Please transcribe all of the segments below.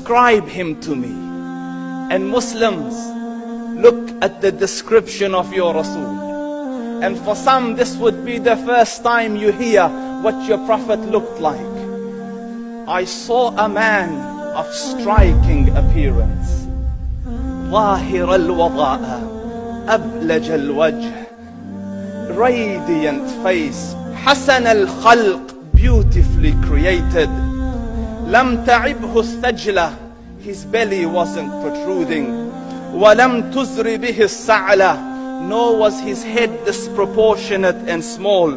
describe him to me. And Muslims, look at the description of your Rasul. And for some, this would be the first time you hear what your Prophet looked like. I saw a man of striking appearance. ظاهر الوضاء أبلج الوجه, radiant face, حسن الخلق, beautifully created. لم تعبه الثجلة, his belly wasn't protruding. ولم تزر به السعلة, nor was his head disproportionate and small.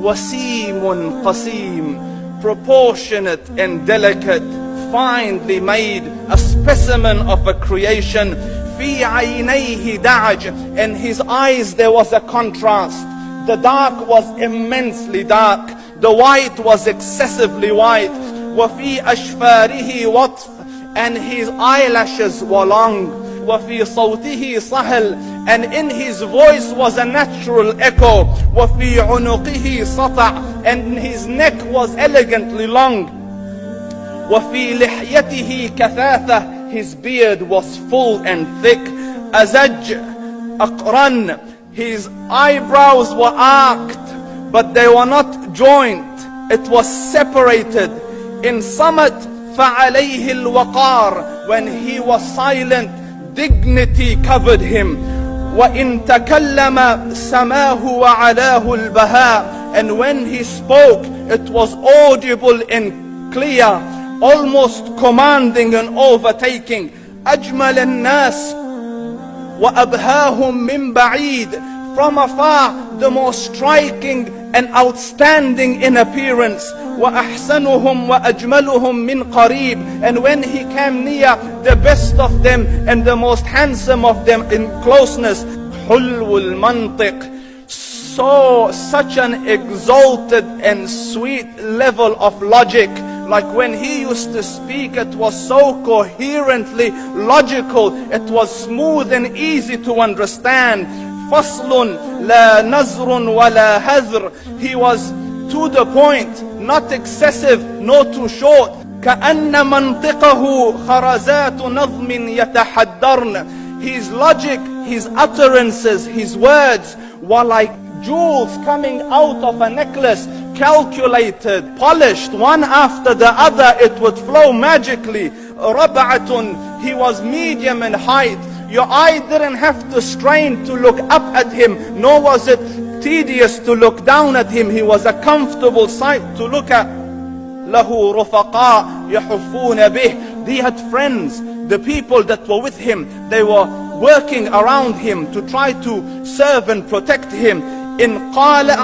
وسيم قسيم, proportionate and delicate, finely made, a specimen of a creation. في عينيه دعج, in his eyes there was a contrast. The dark was immensely dark, the white was excessively white. وفي أشفاره وطف, and his eyelashes were long. وفي صوته صهل, and in his voice was a natural echo. وفي عنقه سطع, and his neck was elegantly long. وفي لحيته كثاثة, his beard was full and thick. أزج أقرن, his eyebrows were arched, but they were not joined, it was separated. In summit فعليه الوقار, when he was silent, dignity covered him. وإن تكلم سماه وعلاه البهاء, and when he spoke it was audible and clear, almost commanding and overtaking. أجمل الناس وأبهاهم من بعيد, from afar the most striking and outstanding in appearance. وأحسنهم وأجملهم من قريب, and when he came near, the best of them and the most handsome of them in closeness. حلو المنطق, such an exalted and sweet level of logic. Like when he used to speak, it was so coherently logical, it was smooth and easy to understand. فصل لا نزر ولا هذر, he was to the point, not excessive, nor too short. كأن منطقه خرزات نظم يتحدرن, his logic, his utterances, his words were like jewels coming out of a necklace, calculated, polished, one after the other, it would flow magically. ربعة, he was medium in height. Your eye didn't have to strain to look up at him, nor was it tedious to look down at him. He was a comfortable sight to look at. له رفقاء يحفون به, he had friends, the people that were with him, they were working around him to try to serve and protect him. إن قال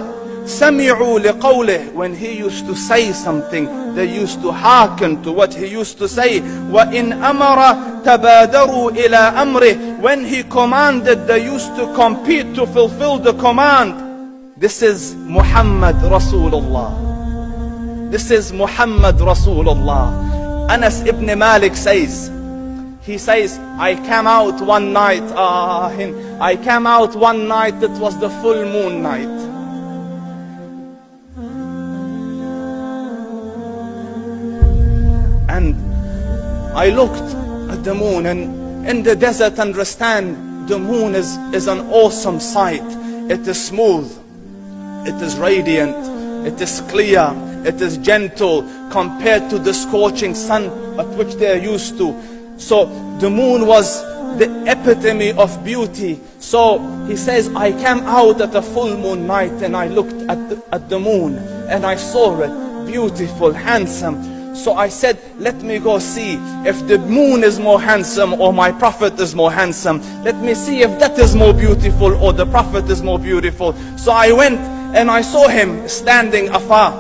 سمعوا لقوله, when he used to say something, they used to hearken to what he used to say. وإن أمر تبادروا إلى أمره, when he commanded, they used to compete to fulfill the command. This is Muhammad Rasulullah. This is Muhammad Rasulullah. Anas ibn Malik says, he says, I came out one night, I came out one night, it was the full moon night. And I looked at the moon, and in the desert, understand, the moon is an awesome sight. It is smooth, it is radiant, it is clear, it is gentle compared to the scorching sun at which they are used to. So the moon was the epitome of beauty. So he says, I came out at a full moon night and I looked at the moon and I saw it beautiful, handsome. So I said, let me go see if the moon is more handsome or my Prophet is more handsome. Let me see if that is more beautiful or the Prophet is more beautiful. So I went and I saw him standing afar.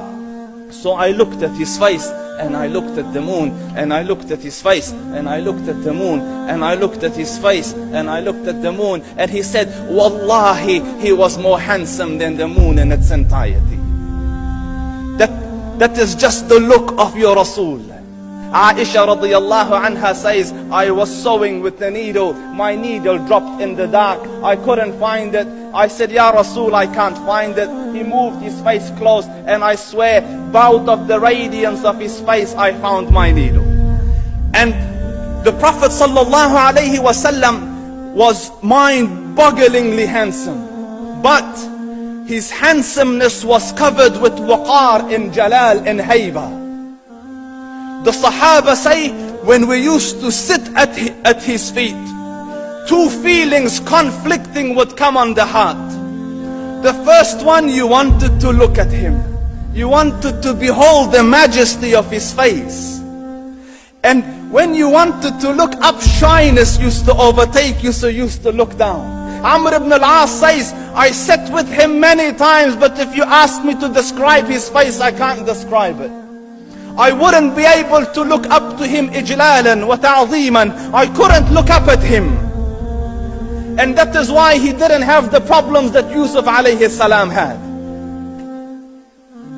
So I looked at his face and I looked at the moon, and I looked at his face, and I looked at the moon, and I looked at his face, and I looked at the moon, and he said, Wallahi, he was more handsome than the moon in its entirety. That is just the look of your Rasul. Aisha radiyallahu anha says, I was sewing with the needle, my needle dropped in the dark, I couldn't find it. I said, Ya Rasul, I can't find it. He moved his face close, and I swear, out of the radiance of his face, I found my needle. And The Prophet sallallahu alaihi wasallam was mind-bogglingly handsome, but his handsomeness was covered with waqar and jalal and hayba. The Sahaba say, when we used to sit at his feet, two feelings conflicting would come on the heart. The first one, you wanted to look at him. You wanted to behold the majesty of his face. And when you wanted to look up, shyness used to overtake you, so you used to look down. Amr ibn al-As says, I sat with him many times, but if you ask me to describe his face, I can't describe it. I wouldn't be able to look up to him ijlalan wa ta'zeeman. I couldn't look up at him. And that is why he didn't have the problems that Yusuf alayhi salam had.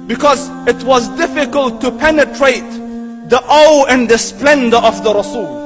Because it was difficult to penetrate the awe and the splendor of the Rasul.